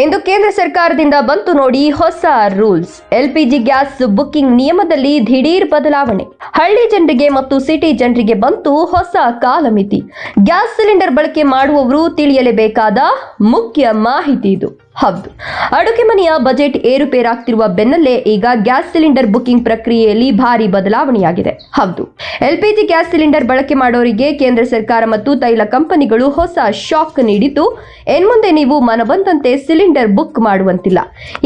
ಇಂದು ಕೇಂದ್ರ ಸರ್ಕಾರದಿಂದ ಬಂತು ನೋಡಿ ಹೊಸ ರೂಲ್ಸ್. ಎಲ್ಪಿಜಿ ಗ್ಯಾಸ್ ಬುಕಿಂಗ್ ನಿಯಮದಲ್ಲಿ ದಿಢೀರ್ ಬದಲಾವಣೆ. ಹಳ್ಳಿ ಜನರಿಗೆ ಮತ್ತು ಸಿಟಿ ಜನರಿಗೆ ಬಂತು ಹೊಸ ಕಾಲಮಿತಿ. ಗ್ಯಾಸ್ ಸಿಲಿಂಡರ್ ಬಳಕೆ ಮಾಡುವವರು ತಿಳಿಯಲೇಬೇಕಾದ ಮುಖ್ಯ ಮಾಹಿತಿ ಇದು. ಹೌದು, ಅಡುಗೆ ಮನೆಯ ಬಜೆಟ್ ಏರುಪೇರಾಗ್ತಿರುವ ಬೆನ್ನಲ್ಲೇ ಈಗ ಗ್ಯಾಸ್ ಸಿಲಿಂಡರ್ ಬುಕಿಂಗ್ ಪ್ರಕ್ರಿಯೆಯಲ್ಲಿ ಭಾರಿ ಬದಲಾವಣೆಯಾಗಿದೆ. ಹೌದು, ಎಲ್ಪಿಜಿ ಗ್ಯಾಸ್ ಸಿಲಿಂಡರ್ ಬಳಕೆ ಮಾಡೋರಿಗೆ ಕೇಂದ್ರ ಸರ್ಕಾರ ಮತ್ತು ತೈಲ ಕಂಪನಿಗಳು ಹೊಸ ಶಾಕ್ ನೀಡಿದ್ದು, ಇನ್ಮುಂದೆ ನೀವು ಮನಬಂದಂತೆ ಸಿಲಿಂಡರ್ ಬುಕ್ ಮಾಡುವಂತಿಲ್ಲ.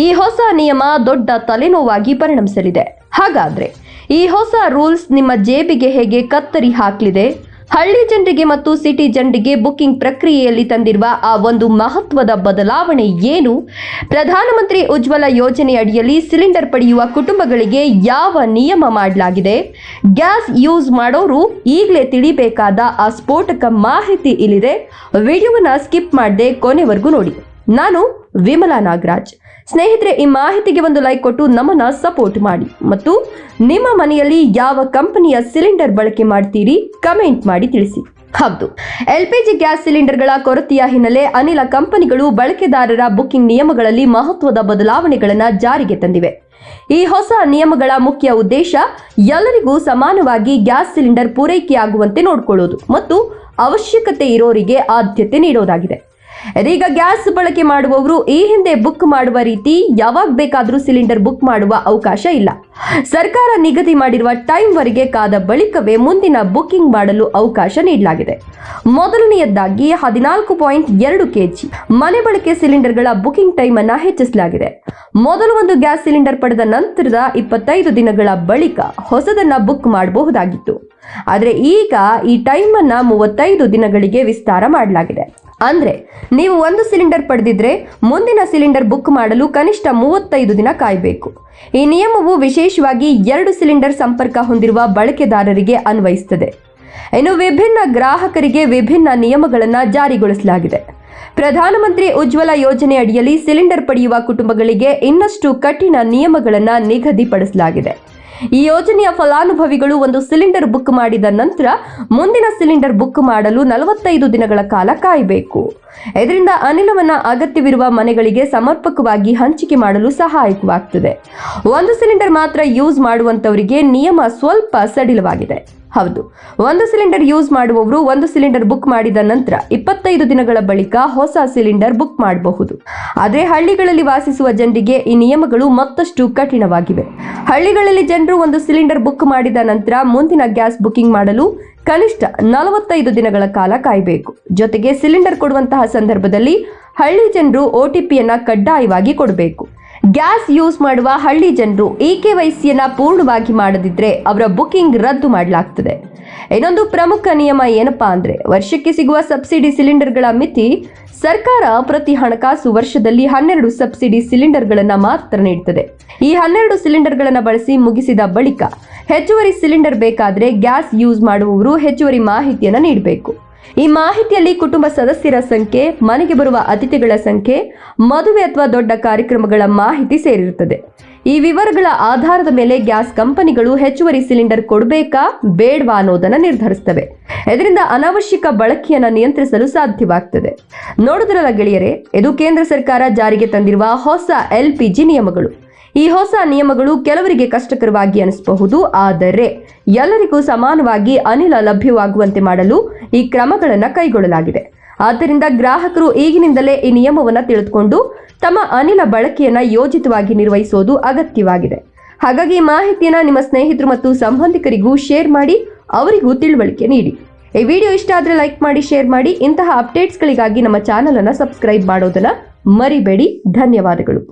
ಈ ಹೊಸ ನಿಯಮ ದೊಡ್ಡ ತಲೆನೋವಾಗಿ ಪರಿಣಮಿಸಲಿದೆ. ಹಾಗಾದ್ರೆ ಈ ಹೊಸ ರೂಲ್ಸ್ ನಿಮ್ಮ ಜೇಬಿಗೆ ಹೇಗೆ ಕತ್ತರಿ ಹಾಕಲಿದೆ? ಹಳ್ಳಿ ಜನರಿಗೆ ಮತ್ತು ಸಿಟಿ ಜನರಿಗೆ ಬುಕಿಂಗ್ ಪ್ರಕ್ರಿಯೆಯಲ್ಲಿ ತಂದಿರುವ ಆ ಒಂದು ಮಹತ್ವದ ಬದಲಾವಣೆ ಏನು? ಪ್ರಧಾನಮಂತ್ರಿ ಉಜ್ವಲ ಯೋಜನೆ ಅಡಿಯಲ್ಲಿ ಸಿಲಿಂಡರ್ ಪಡೆಯುವ ಕುಟುಂಬಗಳಿಗೆ ಯಾವ ನಿಯಮ ಮಾಡಲಾಗಿದೆ? ಗ್ಯಾಸ್ ಯೂಸ್ ಮಾಡೋರು ಈಗಲೇ ತಿಳಿಬೇಕಾದ ಆ ಸ್ಫೋಟಕ ಮಾಹಿತಿ ಇಲ್ಲಿದೆ. ವಿಡಿಯೋವನ್ನ ಸ್ಕಿಪ್ ಮಾಡದೆ ಕೊನೆವರೆಗೂ ನೋಡಿ. ನಾನು ವಿಮಲಾ ನಾಗರಾಜ್. ಸ್ನೇಹಿತರೆ, ಈ ಮಾಹಿತಿಗೆ ಒಂದು ಲೈಕ್ ಕೊಟ್ಟು ನಮ್ಮನ್ನ ಸಪೋರ್ಟ್ ಮಾಡಿ ಮತ್ತು ನಿಮ್ಮ ಮನೆಯಲ್ಲಿ ಯಾವ ಕಂಪನಿಯ ಸಿಲಿಂಡರ್ ಬಳಕೆ ಮಾಡ್ತೀರಿ ಕಮೆಂಟ್ ಮಾಡಿ ತಿಳಿಸಿ. ಹೌದು, ಎಲ್ಪಿಜಿ ಗ್ಯಾಸ್ ಸಿಲಿಂಡರ್ಗಳ ಕೊರತೆಯ ಹಿನ್ನೆಲೆ ಅನಿಲ ಕಂಪನಿಗಳು ಬಳಕೆದಾರರ ಬುಕಿಂಗ್ ನಿಯಮಗಳಲ್ಲಿ ಮಹತ್ವದ ಬದಲಾವಣೆಗಳನ್ನು ಜಾರಿಗೆ ತಂದಿವೆ. ಈ ಹೊಸ ನಿಯಮಗಳ ಮುಖ್ಯ ಉದ್ದೇಶ ಎಲ್ಲರಿಗೂ ಸಮಾನವಾಗಿ ಗ್ಯಾಸ್ ಸಿಲಿಂಡರ್ ಪೂರೈಕೆಯಾಗುವಂತೆ ನೋಡಿಕೊಳ್ಳುವುದು ಮತ್ತು ಅವಶ್ಯಕತೆ ಇರೋರಿಗೆ ಆದ್ಯತೆ ನೀಡೋದಾಗಿದೆ. ಇದೀಗ ಗ್ಯಾಸ್ ಬಳಕೆ ಮಾಡುವವರು ಈ ಹಿಂದೆ ಬುಕ್ ಮಾಡುವ ರೀತಿ ಯಾವಾಗ ಬೇಕಾದರೂ ಸಿಲಿಂಡರ್ ಬುಕ್ ಮಾಡುವ ಅವಕಾಶ ಇಲ್ಲ. ಸರ್ಕಾರ ನಿಗದಿ ಮಾಡಿರುವ ಟೈಮ್ ವರೆಗೆ ಕಾದ ಬಳಿಕವೇ ಮುಂದಿನ ಬುಕಿಂಗ್ ಮಾಡಲು ಅವಕಾಶ ನೀಡಲಾಗಿದೆ. ಮೊದಲನೆಯದಾಗಿ 14.2 kg ಮನೆ ಬಳಕೆ ಸಿಲಿಂಡರ್ಗಳ ಬುಕಿಂಗ್ ಟೈಮ್ ಅನ್ನು ಹೆಚ್ಚಿಸಲಾಗಿದೆ. ಮೊದಲು ಒಂದು ಗ್ಯಾಸ್ ಸಿಲಿಂಡರ್ ಪಡೆದ ನಂತರದ 25 ದಿನಗಳ ಬಳಿಕ ಹೊಸದನ್ನ ಬುಕ್ ಮಾಡಬಹುದಾಗಿತ್ತು. ಆದರೆ ಈಗ ಈ ಟೈಮ್ ಅನ್ನ 35 ದಿನಗಳಿಗೆ ವಿಸ್ತಾರ ಮಾಡಲಾಗಿದೆ. ಅಂದ್ರೆ ನೀವು ಒಂದು ಸಿಲಿಂಡರ್ ಪಡೆದಿದ್ರೆ ಮುಂದಿನ ಸಿಲಿಂಡರ್ ಬುಕ್ ಮಾಡಲು ಕನಿಷ್ಠ 35 ದಿನ ಕಾಯಬೇಕು. ಈ ನಿಯಮವು ವಿಶೇಷವಾಗಿ 2 ಸಿಲಿಂಡರ್ ಸಂಪರ್ಕ ಹೊಂದಿರುವ ಬಳಕೆದಾರರಿಗೆ ಅನ್ವಯಿಸುತ್ತದೆ. ಇನ್ನು ವಿಭಿನ್ನ ಗ್ರಾಹಕರಿಗೆ ವಿಭಿನ್ನ ನಿಯಮಗಳನ್ನು ಜಾರಿಗೊಳಿಸಲಾಗಿದೆ. ಪ್ರಧಾನಮಂತ್ರಿ ಉಜ್ವಲ ಯೋಜನೆ ಅಡಿಯಲ್ಲಿ ಸಿಲಿಂಡರ್ ಪಡೆಯುವ ಕುಟುಂಬಗಳಿಗೆ ಇನ್ನಷ್ಟು ಕಠಿಣ ನಿಯಮಗಳನ್ನು ನಿಗದಿಪಡಿಸಲಾಗಿದೆ. ಈ ಯೋಜನೆಯ ಫಲಾನುಭವಿಗಳು ಒಂದು ಸಿಲಿಂಡರ್ ಬುಕ್ ಮಾಡಿದ ನಂತರ ಮುಂದಿನ ಸಿಲಿಂಡರ್ ಬುಕ್ ಮಾಡಲು 45 ದಿನಗಳ ಕಾಲ ಕಾಯಬೇಕು. ಇದರಿಂದ ಅನಿಲವನ್ನ ಅಗತ್ಯವಿರುವ ಮನೆಗಳಿಗೆ ಸಮರ್ಪಕವಾಗಿ ಹಂಚಿಕೆ ಮಾಡಲು ಸಹಾಯಕವಾಗುತ್ತದೆ. ಒಂದು ಸಿಲಿಂಡರ್ ಮಾತ್ರ ಯೂಸ್ ಮಾಡುವಂತವರಿಗೆ ನಿಯಮ ಸ್ವಲ್ಪ ಸಡಿಲವಾಗಿದೆ. ಹೌದು, ಒಂದು ಸಿಲಿಂಡರ್ ಯೂಸ್ ಮಾಡುವವರು ಒಂದು ಸಿಲಿಂಡರ್ ಬುಕ್ ಮಾಡಿದ ನಂತರ 25 ದಿನಗಳ ಬಳಿಕ ಹೊಸ ಸಿಲಿಂಡರ್ ಬುಕ್ ಮಾಡಬಹುದು. ಆದರೆ ಹಳ್ಳಿಗಳಲ್ಲಿ ವಾಸಿಸುವ ಜನರಿಗೆ ಈ ನಿಯಮಗಳು ಮತ್ತಷ್ಟು ಕಠಿಣವಾಗಿವೆ. ಹಳ್ಳಿಗಳಲ್ಲಿ ಜನರು ಒಂದು ಸಿಲಿಂಡರ್ ಬುಕ್ ಮಾಡಿದ ನಂತರ ಮುಂದಿನ ಗ್ಯಾಸ್ ಬುಕಿಂಗ್ ಮಾಡಲು ಕನಿಷ್ಠ 45 ದಿನಗಳ ಕಾಲ ಕಾಯಬೇಕು. ಜೊತೆಗೆ ಸಿಲಿಂಡರ್ ಕೊಡುವಂತಹ ಸಂದರ್ಭದಲ್ಲಿ ಹಳ್ಳಿ ಜನರು OTPಯನ್ನ ಕಡ್ಡಾಯವಾಗಿ ಕೊಡಬೇಕು. ಗ್ಯಾಸ್ ಯೂಸ್ ಮಾಡುವ ಹಳ್ಳಿ ಜನರು EKYCಯನ್ನ ಪೂರ್ಣವಾಗಿ ಮಾಡದಿದ್ರೆ ಅವರ ಬುಕಿಂಗ್ ರದ್ದು ಮಾಡಲಾಗ್ತದೆ. ಇನ್ನೊಂದು ಪ್ರಮುಖ ನಿಯಮ ಏನಪ್ಪಾ ಅಂದ್ರೆ, ವರ್ಷಕ್ಕೆ ಸಿಗುವ ಸಬ್ಸಿಡಿ ಸಿಲಿಂಡರ್ಗಳ ಮಿತಿ. ಸರ್ಕಾರ ಪ್ರತಿ ಹಣಕಾಸು ವರ್ಷದಲ್ಲಿ 12 ಸಬ್ಸಿಡಿ ಸಿಲಿಂಡರ್ಗಳನ್ನು ಮಾತ್ರ ನೀಡುತ್ತದೆ. ಈ 12 ಸಿಲಿಂಡರ್ಗಳನ್ನು ಬಳಸಿ ಮುಗಿಸಿದ ಬಳಿಕ ಹೆಚ್ಚುವರಿ ಸಿಲಿಂಡರ್ ಬೇಕಾದ್ರೆ ಗ್ಯಾಸ್ ಯೂಸ್ ಮಾಡುವವರು ಹೆಚ್ಚುವರಿ ಮಾಹಿತಿಯನ್ನು ನೀಡಬೇಕು. ಈ ಮಾಹಿತಿಯಲ್ಲಿ ಕುಟುಂಬ ಸದಸ್ಯರ ಸಂಖ್ಯೆ, ಮನೆಗೆ ಬರುವ ಅತಿಥಿಗಳ ಸಂಖ್ಯೆ, ಮದುವೆ ಅಥವಾ ದೊಡ್ಡ ಕಾರ್ಯಕ್ರಮಗಳ ಮಾಹಿತಿ ಸೇರಿರುತ್ತದೆ. ಈ ವಿವರಗಳ ಆಧಾರದ ಮೇಲೆ ಗ್ಯಾಸ್ ಕಂಪನಿಗಳು ಹೆಚ್ಚುವರಿ ಸಿಲಿಂಡರ್ ಕೊಡಬೇಕಾ ಬೇಡವಾ ಅನ್ನೋದನ್ನು ನಿರ್ಧರಿಸುತ್ತವೆ. ಇದರಿಂದ ಅನಾವಶ್ಯಕ ಬಳಕೆಯನ್ನು ನಿಯಂತ್ರಿಸಲು ಸಾಧ್ಯವಾಗುತ್ತದೆ. ನೋಡಿದ್ರಲ್ಲ ಗೆಳೆಯರೇ, ಇದು ಕೇಂದ್ರ ಸರ್ಕಾರ ಜಾರಿಗೆ ತಂದಿರುವ ಹೊಸ LPG ನಿಯಮಗಳು. ಈ ಹೊಸ ನಿಯಮಗಳು ಕೆಲವರಿಗೆ ಕಷ್ಟಕರವಾಗಿ ಅನಿಸಬಹುದು, ಆದರೆ ಎಲ್ಲರಿಗೂ ಸಮಾನವಾಗಿ ಅನಿಲ ಲಭ್ಯವಾಗುವಂತೆ ಮಾಡಲು ಈ ಕ್ರಮಗಳನ್ನು ಕೈಗೊಳ್ಳಲಾಗಿದೆ. ಆದ್ದರಿಂದ ಗ್ರಾಹಕರು ಈಗಿನಿಂದಲೇ ಈ ನಿಯಮವನ್ನು ತಿಳಿದುಕೊಂಡು ತಮ್ಮ ಅನಿಲ ಬಳಕೆಯನ್ನು ಯೋಜಿತವಾಗಿ ನಿರ್ವಹಿಸುವುದು ಅಗತ್ಯವಾಗಿದೆ. ಹಾಗಾಗಿ ಈ ಮಾಹಿತಿಯನ್ನು ನಿಮ್ಮ ಸ್ನೇಹಿತರು ಮತ್ತು ಸಂಬಂಧಿಕರಿಗೂ ಶೇರ್ ಮಾಡಿ, ಅವರಿಗೂ ತಿಳುವಳಿಕೆ ನೀಡಿ. ಈ ವಿಡಿಯೋ ಇಷ್ಟ ಆದರೆ ಲೈಕ್ ಮಾಡಿ, ಶೇರ್ ಮಾಡಿ. ಇಂತಹ ಅಪ್ಡೇಟ್ಸ್ಗಳಿಗಾಗಿ ನಮ್ಮ ಚಾನಲ್ ಅನ್ನು ಸಬ್ಸ್ಕ್ರೈಬ್ ಮಾಡೋದನ್ನ ಮರಿಬೇಡಿ. ಧನ್ಯವಾದಗಳು.